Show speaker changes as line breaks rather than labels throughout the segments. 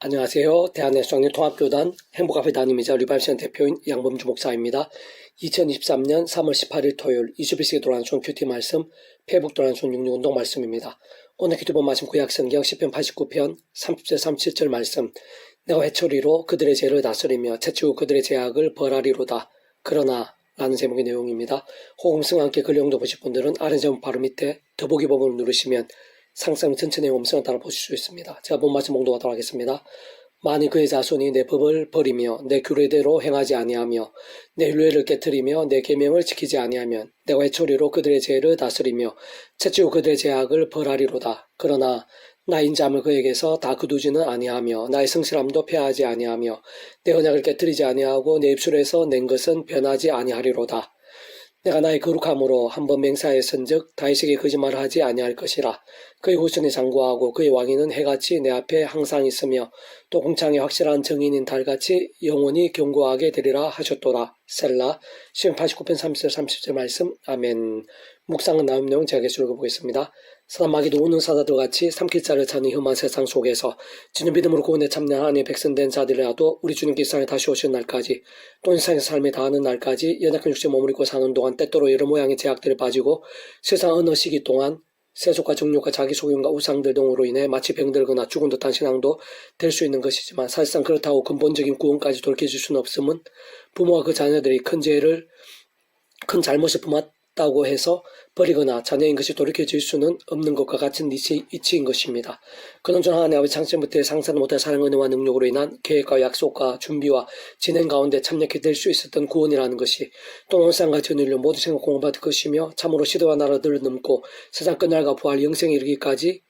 안녕하세요. 대한예수장님 통합교단 행복카페 담임이자 리발시안 대표인 양범주 목사입니다. 2023년 3월 18일 토요일 21세기 도란촌 큐티 말씀 페북 도란촌 66운동 말씀입니다. 오늘 큐티본 말씀 구약성경 10편 89편 30절 37절 말씀. 내가 회초리로 그들의 죄를 다스리며 채찍으로 그들의 죄악을 벌하리로다. 그러나 라는 제목의 내용입니다. 호응성과 함께 글 영도 보실 분들은 아래 제목 바로 밑에 더보기 버튼을 누르시면 상상 전체 내용 음성을 따라 보실 수 있습니다. 제가 본 말씀 봉독하도록 하겠습니다. 만일 그의 자손이 내 법을 버리며 내 규례대로 행하지 아니하며 내 율례를 깨뜨리며 내 계명을 지키지 아니하면 내가 회초리로 그들의 죄를 다스리며 채찍으로 그들의 죄악을 벌하리로다. 그러나 나인 잠을 그에게서 다 거두지는 아니하며 나의 성실함도 폐하지 아니하며 내 언약을 깨뜨리지 아니하고 내 입술에서 낸 것은 변하지 아니하리로다. 내가 나의 거룩함으로 한번 맹세하였은즉 다윗에게 거짓말을 하지 아니할 것이라. 그의 후손이 장구하고 그의 왕위는 해같이 내 앞에 항상 있으며 또 공창에 확실한 정인인 달같이 영원히 견고하게 되리라 하셨도다. 셀라. 시편 89편 30절 30절 말씀. 아멘. 묵상은 나온 내용 제가 계속 읽어보겠습니다. 사단 마귀도 우는 사자들 같이 삼킬 자를 찾는 험한 세상 속에서 진정 믿음으로 구원에 참여한 하나님의 백성된 자들이라도 우리 주님께 이 세상에 다시 오시는 날까지 또 세상에서 삶에 다하는 날까지 연약한 육체에 몸을 입고 사는 동안 때때로 여러 모양의 제약들에 빠지고 세상 어느 시기 동안 세속과 정욕과 자기 소유과 우상들 등으로 인해 마치 병들거나 죽은 듯한 신앙도 될 수 있는 것이지만 사실상 그렇다고 근본적인 구원까지 돌이켜줄 수는 없음은 부모와 그 자녀들이 큰 잘못을 범했다고 해서 버리거나 자녀인 것이 돌이켜질 수는 없는 것과 같은 이치인 것입니다. 그런저나 하나님 아버지 창세부터 상상 못할 사랑 은혜와 능력으로 인한 계획과 약속과 준비와 진행 가운데 참여하게 될 수 있었던 구원이라는 것이 또 온상과 전인류 모두 생각 공부받을 것이며 참으로 시대와 나라들을 넘고 세상 끝날과 부활 영생에 이르기까지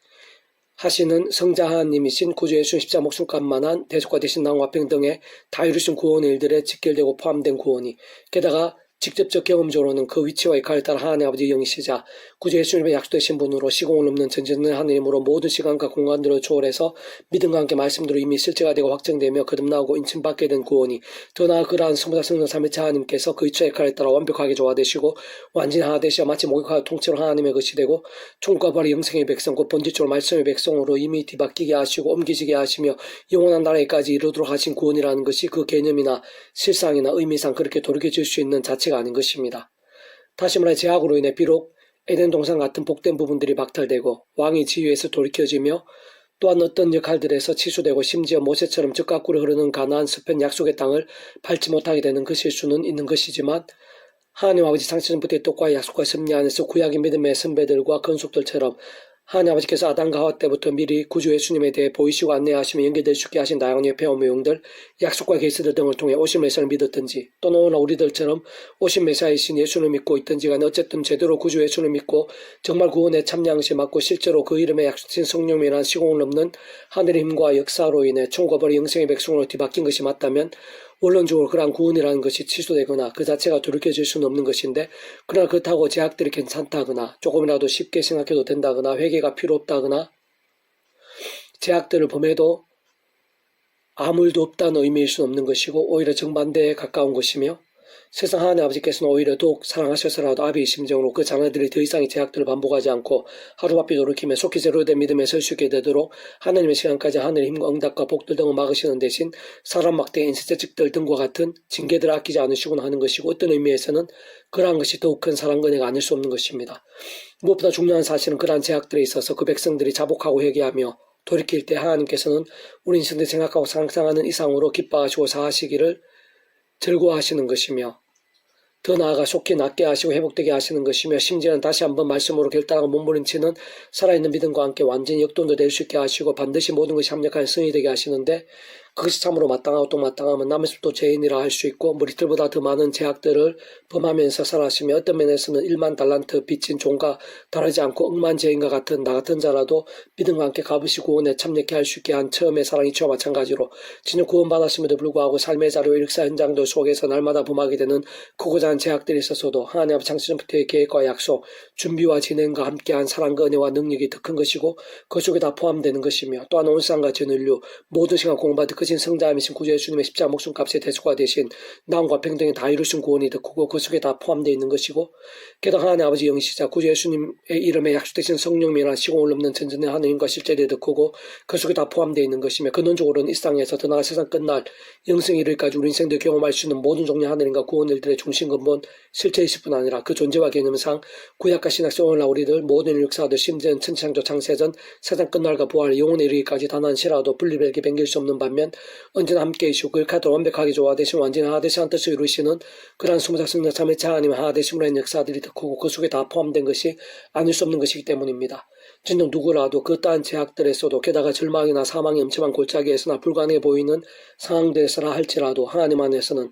하시는 성자 하나님이신 구주 예수 십자가 목숨값만한 대속과 대신 나온 화평등에 다 이루신 구원의 일들에 직결되고 포함된 구원이 게다가 직접적 경험적으로는 그 위치와 역할에 따라 하나님 아버지 영이시자 구주 예수님의 약속되신 분으로 시공을 넘는 전지전능 하나님으로 모든 시간과 공간들을 초월해서 믿음과 함께 말씀대로 이미 실제가 되고 확정되며 거듭나오고 인침받게 된 구원이 더 나아 그러한 성부자 성령 삼위체 하나님께서 그 위치와 역할에 따라 완벽하게 조화되시고 완전히 하나 되시어 마치 목욕하고 통째로 하나님의 것이 되고 총과 발이 영생의 백성 곧 본질적으로 말씀의 백성으로 이미 뒤바뀌게 하시고 옮기시게 하시며 영원한 나라에까지 이르도록 하신 구원이라는 것이 그 개념이나 실상이나 의미상 그렇게 돌이켜질 수 있는 자체가 아닌 것입니다. 다시 말해 죄악으로 인해 비록 에덴 동산 같은 복된 부분들이 박탈되고 왕의 지위에서 돌이켜지며 또한 어떤 역할들에서 취소되고 심지어 모세처럼 적각구로 흐르는 가나안 습한 약속의 땅을 밟지 못하게 되는 그 실수는 있는 것이지만 하나님 아버지 창세전부터의 뜻과 약속과 섭리 안에서 구약의 믿음의 선배들과 건속들처럼 하나님 아버지께서 아담과 하와 때부터 미리 구주 예수님에 대해 보이시고 안내하시며 연결될 수 있게 하신 다양한 협회와 모형들, 약속과 계시들 등을 통해 오신 메시아를 믿었든지 또는 오늘 우리들처럼 오신 메시아이신 예수를 믿고 있든지 간에 어쨌든 제대로 구주 예수를 믿고 정말 구원에 참여하시 맞고 실제로 그 이름에 약속된 성령이라는 시공을 넘는 하늘의 힘과 역사로 인해 총과 벌이 영생의 백성으로 뒤바뀐 것이 맞다면 원론적으로 그러한 구원이라는 것이 취소되거나 그 자체가 돌이켜질 수는 없는 것인데 그러나 그렇다고 제약들이 괜찮다거나 조금이라도 쉽게 생각해도 된다거나 회개가 필요 없다거나 제약들을 범해도 아무 일도 없다는 의미일 수는 없는 것이고 오히려 정반대에 가까운 것이며 세상 하나님 아버지께서는 오히려 더욱 사랑하셔서라도 아비의 심정으로 그 자녀들이 더 이상의 제약들을 반복하지 않고 하루바삐 돌이키며 속히 제대로 된 믿음에 설 수 있게 되도록 하나님의 시간까지 하늘의 힘과 응답과 복들 등을 막으시는 대신 사람 막대 인쇄제직들 등과 같은 징계들을 아끼지 않으시곤 하는 것이고 어떤 의미에서는 그러한 것이 더욱 큰 사랑 은혜가 아닐 수 없는 것입니다. 무엇보다 중요한 사실은 그러한 제약들에 있어서 그 백성들이 자복하고 회개하며 돌이킬 때 하나님께서는 우리 인생들 생각하고 상상하는 이상으로 기뻐하시고 사하시기를 즐거워하시는 것이며 더 나아가 속히 낫게 하시고 회복되게 하시는 것이며 심지어는 다시 한번 말씀으로 결단하고 몸부림치는 살아있는 믿음과 함께 완전히 역동도 될 수 있게 하시고 반드시 모든 것이 합력한 성이 되게 하시는데 그것이 참으로 마땅하고 또 마땅하면 남에서 또 죄인이라 할 수 있고 머리털보다 더 많은 제약들을 범하면서 살았으며 어떤 면에서는 1만 달란트 빚진 종과 다르지 않고 억만 죄인과 같은 나 같은 자라도 믿음과 함께 값없이 구원에 참여케 할 수 있게 한 처음의 사랑이 주와 마찬가지로 진정 구원받았음에도 불구하고 삶의 자료 역사 현장들 속에서 날마다 범하게 되는 크고자 한 제약들이 있어서도 하나님 앞 창세전부터의 계획과 약속, 준비와 진행과 함께한 사랑과 은혜와 능력이 더 큰 것이고 그 속에 다 포함되는 것이며 또한 온 세상과 전 인류 모든 시간 공부받을 그 대신 성자이신 구주 예수님의 십자가 목숨값의 대속화 되신 나음과 평등이 다 이루신 구원이 더 크고 그 속에 다 포함되어 있는 것이고, 게다가 하나님 아버지 영이시자 구주 예수님의 이름에 약속되신 성령이란 시공을 넘는 전전의 하나님과 실제를 더 크고 그 속에 다 포함되어 있는 것이며, 근원적으로는 이 땅에서 더 나아가 세상 끝날 영생에 이르기까지 우리 인생들 경험할 수 있는 모든 종류의 하나님과 구원일들의 중심 근본 실체이실 뿐 아니라 그 존재와 개념상 구약과 신약성 오늘날 우리들 모든 역사들 심지어는 천지창조 창세전 세상 끝날과 부활 영혼에 이르기까지 단 한 시라도 분리되게 변길 수 없는 반면 언제나 함께이시고 그 카드 완벽하게 조화되신 완전히 하나되신 한 뜻을 이루시는 그러한 수무작 성령 참회체 하나님의 하나되심으로 한 역사들이 더 크고 그 속에 다 포함된 것이 아닐 수 없는 것이기 때문입니다. 진정 누구라도 그 따한 제약들에서도, 게다가 절망이나 사망이 엄청난 골짜기에서나 불가능해 보이는 상황들에서나 할지라도 하나님 안에서는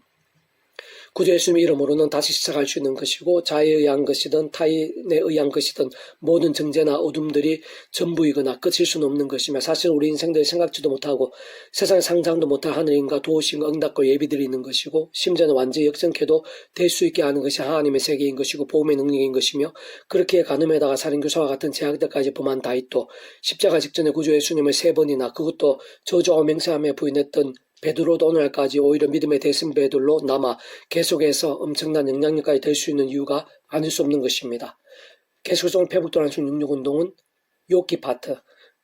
구주 예수님의 이름으로는 다시 시작할 수 있는 것이고, 자에 의한 것이든 타인에 의한 것이든 모든 정죄나 어둠들이 전부이거나 끝일 수는 없는 것이며, 사실 우리 인생들이 생각지도 못하고 세상에 상상도 못할 하늘임과 도우심 응답과 예비들이 있는 것이고, 심지어는 완전히 역전케도 될 수 있게 하는 것이 하나님의 세계인 것이고 보험의 능력인 것이며, 그렇게 간음에다가 살인교사와 같은 제약들까지 범한 다윗도 십자가 직전에 구주 예수님을 3번이나, 그것도 저주하고 맹세하며 부인했던 베드로도 오늘날까지 오히려 믿음의 대신배들로 남아 계속해서 엄청난 영향력까지 될 수 있는 이유가 아닐 수 없는 것입니다. 계속적으로 페북도란순 66운동은 욥기 파트.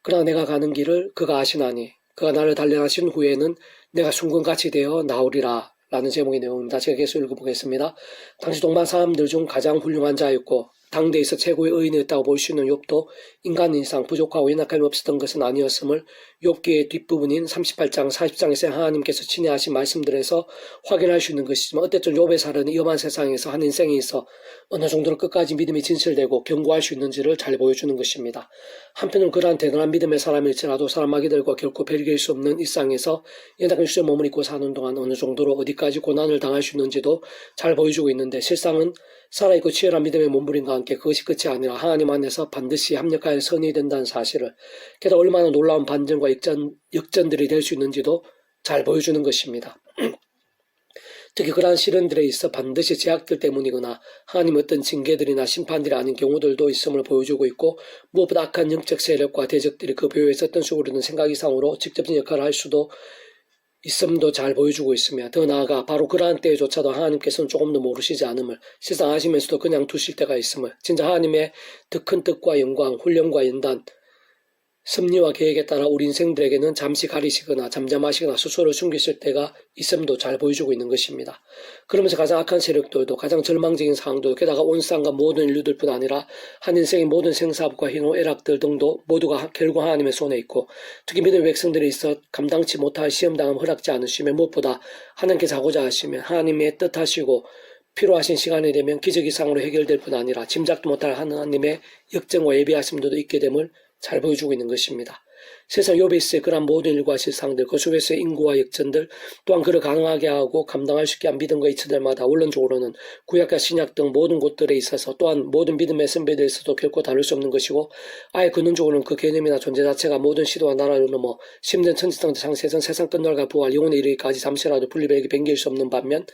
그러나 내가 가는 길을 그가 아시나니 그가 나를 단련하신 후에는 내가 순금같이 되어 나오리라 라는 제목의 내용입니다. 제가 계속 읽어보겠습니다. 당시 동방 사람들 중 가장 훌륭한 자였고 당대에서 최고의 의인이었다고 볼 수 있는 욥도 인간 인상 부족하고 연약함이 없었던 것은 아니었음을 욥기의 뒷부분인 38장 40장에서 하나님께서 친히 하신 말씀들에서 확인할 수 있는 것이지만, 어쨌든 욥의 사례는 위험한 세상에서 한 인생에 있어 어느 정도로 끝까지 믿음이 진실되고 견고할 수 있는지를 잘 보여주는 것입니다. 한편으로 그러한 대단한 믿음의 사람일지라도 사람마귀들과 결코 배려할 수 없는 일상에서 연약한 수의 몸을 입고 사는 동안 어느 정도로 어디까지 고난을 당할 수 있는지도 잘 보여주고 있는데, 실상은 살아있고 치열한 믿음의 몸부림과 함께 그것이 끝이 아니라 하나님 안에서 반드시 합력하여 선이 된다는 사실을, 게다가 얼마나 놀라운 반전과 역전들이 될 수 있는지도 잘 보여주는 것입니다. 특히 그러한 시련들에 있어 반드시 제약들 때문이거나 하나님 어떤 징계들이나 심판들이 아닌 경우들도 있음을 보여주고 있고, 무엇보다 악한 영적 세력과 대적들이 그 배후에서 어떤 식으로든 생각 이상으로 직접적인 역할을 할 수도 있음도 잘 보여주고 있으며, 더 나아가 바로 그러한 때에조차도 하나님께서는 조금도 모르시지 않음을, 실상 아시면서도 그냥 두실 때가 있음을, 진짜 하나님의 더 큰 뜻과 영광, 훈련과 연단, 섭리와 계획에 따라 우리 인생들에게는 잠시 가리시거나 잠잠하시거나 스스로를 숨기실 때가 있음도 잘 보여주고 있는 것입니다. 그러면서 가장 악한 세력들도, 가장 절망적인 상황도, 게다가 온 세상과 모든 인류들뿐 아니라 한 인생의 모든 생사부과 희노애락들 등도 모두가 결국 하나님의 손에 있고, 특히 믿음의 백성들이 있어 감당치 못할 시험당함 허락지 않으시며, 무엇보다 하나님께서 하고자 하시면 하나님의 뜻하시고 필요하신 시간이 되면 기적 이상으로 해결될 뿐 아니라 짐작도 못할 하나님의 역정과 예비하심들도 있게 됨을 잘 보여주고 있는 것입니다. 세상 욥에 있어의 그러한 모든 일과 실상들, 그 속에서의 인구와 역전들, 또한 그를 가능하게 하고 감당할 수 있게 한 믿음과 이치들마다 원론적으로는 구약과 신약 등 모든 곳들에 있어서, 또한 모든 믿음의 선배들에 있어도 결코 다를 수 없는 것이고, 아예 근원적으로는 그 개념이나 존재 자체가 모든 시도와 나라를 넘어 심지어 천지창조 창세전 세상 끝날과 부활 영혼에 이르기까지 잠시라도 분리되게 변길 수 없는 반면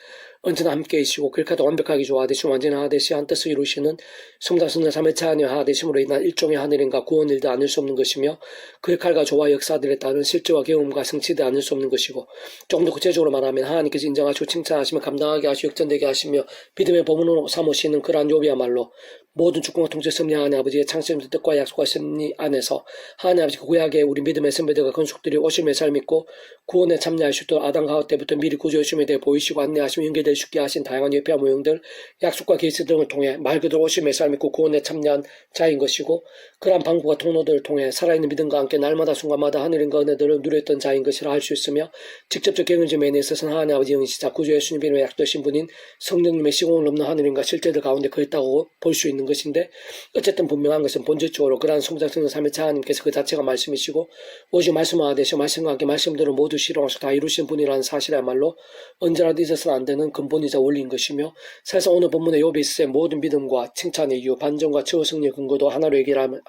언제나 함께이시고 그렇게도 완벽하게 조화되신 완전히 하나되시 한 뜻을 이루시는 성자성자 삼위체 하나님의 하나되심으로 인한 일종의 하늘인가 구원일도 아닐 수 없는 것이며, 그 역할과 조화 역사들에 따른 실제와 경험과 성취도 아닐 수 없는 것이고, 조금 더 구체적으로 말하면 하나님께서 인정하시고 칭찬하시며 감당하게 하시고 역전되게 하시며 믿음의 보문으로 삼으시는 그러한 욥이야말로 모든 주권과 통치 섭리 하나님 아버지의 창세의 뜻과 약속과 섭리 안에서 하나님 아버지 그 구약의 우리 믿음의 선배들과 건축들이 오심의 삶 믿고 구원에 참여할 수 있도록 아담 가호 때부터 미리 구조하심에 대해 보이시고 안내하시며 연결될 수 있게 하신 다양한 예표와 모형들, 약속과 계시 등을 통해 말 그대로 오심의 삶 믿고 구원에 참여한 자인 것이고, 그러한 방법과 통로들을 통해 살아있는 믿음과 함께 날마다 순간마다 하늘인과 은혜들을 누렸던 자인 것이라 할 수 있으며, 직접적 경영점에 있어서는 하나님 아버지 영이시자 구주 예수님 이름의 약도신 분인 성령님의 시공을 넘는 하늘인과 실제들 가운데 그랬다고 볼 수 있는 것인데, 어쨌든 분명한 것은 본질적으로 그러한 성장성의 삶의 하나님께서 그 자체가 말씀이시고 오직 말씀화 되셔 말씀과 함께 말씀들을 모두 실행하셔 다 이루신 분이라는 사실이야말로 언제라도 잊어서는 안 되는 근본이자 원리인 것이며, 사실 오늘 본문의 욥이 있을 모든 믿음과 칭찬의 이유, 반전과 최후 승리의 근거도 하나로 얘기하라면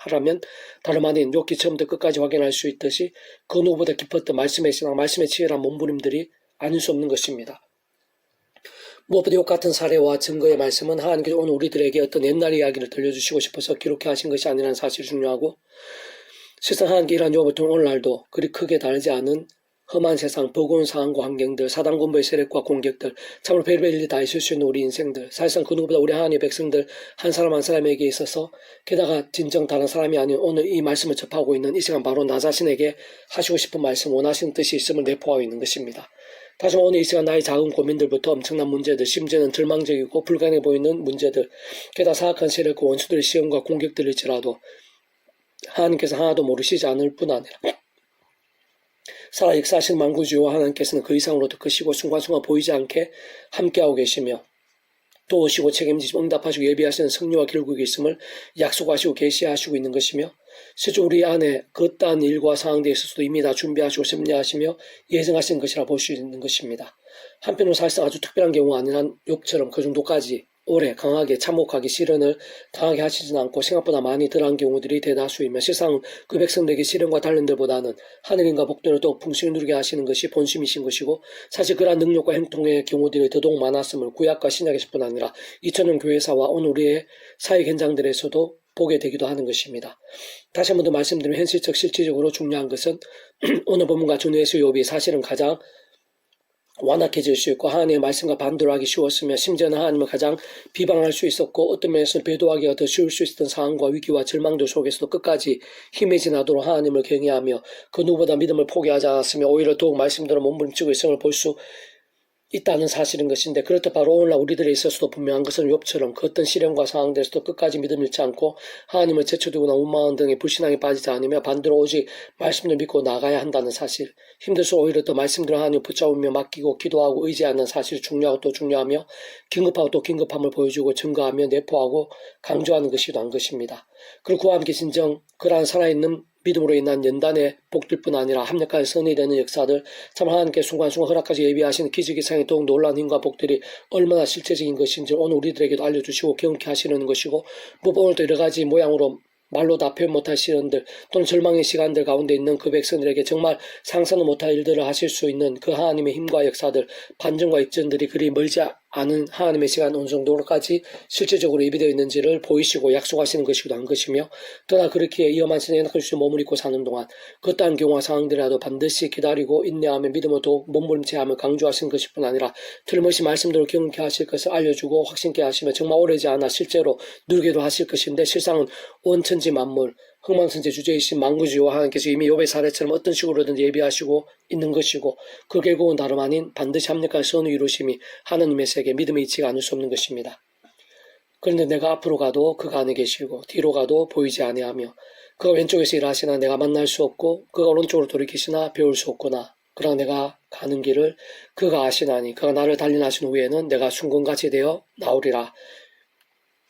다름 아닌 욥기 처음부터 끝까지 확인할 수 있듯이 그 누구보다 깊었던 말씀의 신앙, 말씀의 치열한 몸부림들이 아닐 수 없는 것입니다. 무엇보다 욥 같은 사례와 증거의 말씀은 하나님께서 오늘 우리들에게 어떤 옛날 이야기를 들려주시고 싶어서 기록해 하신 것이 아니라는 사실이 중요하고, 실상 하나님께 이러한 욥을 통해 오늘날도 그리 크게 다르지 않은 험한 세상, 버거운 상황과 환경들, 사단 군부의 세력과 공격들, 참으로 별별 일 다 있을 수 있는 우리 인생들, 사실상 그 누구보다 우리 하나님의 백성들 한 사람 한 사람에게 있어서 게다가 진정 다른 사람이 아닌 오늘 이 말씀을 접하고 있는 이 시간 바로 나 자신에게 하시고 싶은 말씀, 원하시는 뜻이 있음을 내포하고 있는 것입니다. 다시 오늘 이 시간 나의 작은 고민들부터 엄청난 문제들, 심지어는 절망적이고 불가능해 보이는 문제들, 게다가 사악한 세력과 원수들의 시험과 공격들일지라도 하나님께서 하나도 모르시지 않을 뿐 아니라 살아 역사하신 만구주와 하나님께서는 그 이상으로 더 크시고 순간순간 보이지 않게 함께하고 계시며 또 오시고 책임지시고 응답하시고 예비하시는 승리와 결국이 있음을 약속하시고 계시하시고 있는 것이며 실제 우리 안에 그떠한 일과 상황들에 있어서도 이미 다 준비하시고 심리하시며 예정하신 것이라 볼 수 있는 것입니다. 한편으로 사실상 아주 특별한 경우 아닌 한 욥처럼 그 정도까지 오래 강하게 참혹하게 시련을 당하게 하시진 않고 생각보다 많이 덜한 경우들이 대다수이며 실상 그 백성들에게 시련과 단련들보다는 하늘인과 복들을 더 풍성히 누리게 하시는 것이 본심이신 것이고 사실 그러한 능력과 행동의 경우들이 더더욱 많았음을 구약과 신약에서뿐 아니라 2000년 교회사와 오늘 우리의 사회 현장들에서도 보게 되기도 하는 것입니다. 다시 한 번 더 말씀드리면 현실적 실질적으로 중요한 것은 오늘 본문과 전후에서 욥이 사실은 가장 완악해질 수 있고 하나님의 말씀과 반대로 하기 쉬웠으며 심지어는 하나님을 가장 비방할 수 있었고 어떤 면에서 배도하기가 더 쉬울 수 있었던 상황과 위기와 절망들 속에서도 끝까지 힘이 지나도록 하나님을 경외하며 그 누구보다 믿음을 포기하지 않았으며 오히려 더욱 말씀대로 몸부림치고 있음을 볼 수 있다는 사실인 것인데 그렇듯 바로 오늘날 우리들에 있어서도 분명한 것은 욥처럼 그 어떤 시련과 상황들에서도 끝까지 믿음을 잃지 않고 하나님을 제쳐두거나 원망한 등의 불신앙에 빠지지 않으며 반대로 오직 말씀을 믿고 나가야 한다는 사실, 힘들수록 오히려 더 말씀대로 하나님을 붙잡으며 맡기고 기도하고 의지하는 사실이 중요하고 또 중요하며 긴급하고 또 긴급함을 보여주고 증거하며 내포하고 강조하는 것이기도 한 것입니다. 그리고 그와 함께 진정 그러한 살아있는 믿음으로 인한 연단의 복들뿐 아니라 합력한 선이 되는 역사들, 참 하나님께 순간순간 허락하시 예비하시는 기적이상의 더욱 놀라운 힘과 복들이 얼마나 실제적인 것인지 오늘 우리들에게도 알려주시고 경험케 하시려는 것이고 오늘도 여러 가지 모양으로 말로 다 표현 못할 시련들 또는 절망의 시간들 가운데 있는 그 백성들에게 정말 상상도 못할 일들을 하실 수 있는 그 하나님의 힘과 역사들, 반전과 입전들이 그리 멀지 않은 하나님의 시간 어느 정도로까지 실제적으로 예비되어 있는지를 보이시고 약속하시는 것이기도 한 것이며 또나 그렇게 위험한 세상에 낙하주시 몸을 입고 사는 동안 그떠한 경우와 상황들이라도 반드시 기다리고 인내하며 믿음을 더욱 몸부림치하며 강조하시는 것일 뿐 아니라 틀림없이 말씀대로 경험케 하실 것을 알려주고 확신케 하시며 정말 오래지 않아 실제로 누리게도 하실 것인데 실상은 온 천지 만물 흥망성쇠 주제이신 만구주와 하나님께서 이미 욥의 사례처럼 어떤 식으로든 예비하시고 있는 것이고 그 결국은 다름 아닌 반드시 합력한 선의 이루심이 하나님의 세계 믿음의 이치가 않을 수 없는 것입니다. 그런데 내가 앞으로 가도 그가 안에 계시고 뒤로 가도 보이지 아니하며 그가 왼쪽에서 일하시나 내가 만날 수 없고 그가 오른쪽으로 돌이키시나 배울 수 없구나. 그러나 내가 가는 길을 그가 아시나니 그가 나를 단련하신 후에는 내가 순금같이 되어 나오리라.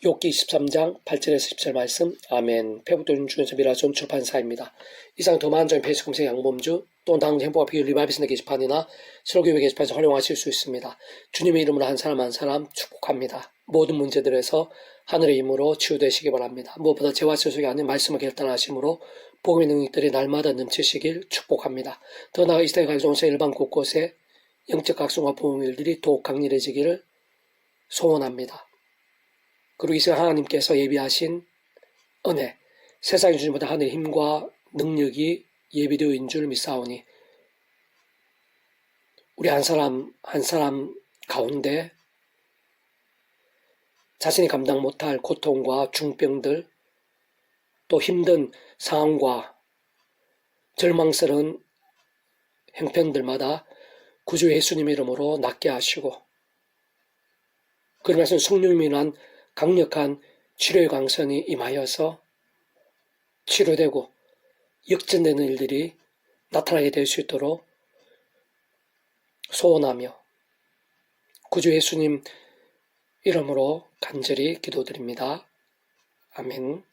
욥기 23장 8절에서 10절 말씀. 아멘. 페북도인 중에서 미라 전 출판사입니다. 이상 더 많은 점의 페이스 검색 양범주 또는 다음 행복과 비교 리바이비스의 게시판이나 설교회 게시판에서 활용하실 수 있습니다. 주님의 이름으로 한 사람 한 사람 축복합니다. 모든 문제들에서 하늘의 힘으로 치유되시기 바랍니다. 무엇보다 죄와 세속이 아닌 말씀을 결단하심으로 복음의 능력들이 날마다 넘치시길 축복합니다. 더 나아가 이 시대에 가져온 일반 곳곳에 영적 각성과 복음의 일들이 더욱 강렬해지기를 소원합니다. 그리고 이 시간 하나님께서 예비하신 은혜, 세상이 주신 보다 하늘의 힘과 능력이 예비되어 있는 줄 믿사오니 우리 한 사람 한 사람 가운데 자신이 감당 못할 고통과 중병들 또 힘든 상황과 절망스러운 형편들마다 구주 예수님의 이름으로 낫게 하시고 그러면서 성령님이 난 강력한 치료의 광선이 임하여서 치료되고 역전되는 일들이 나타나게 될 수 있도록 소원하며 구주 예수님 이름으로 간절히 기도드립니다. 아멘.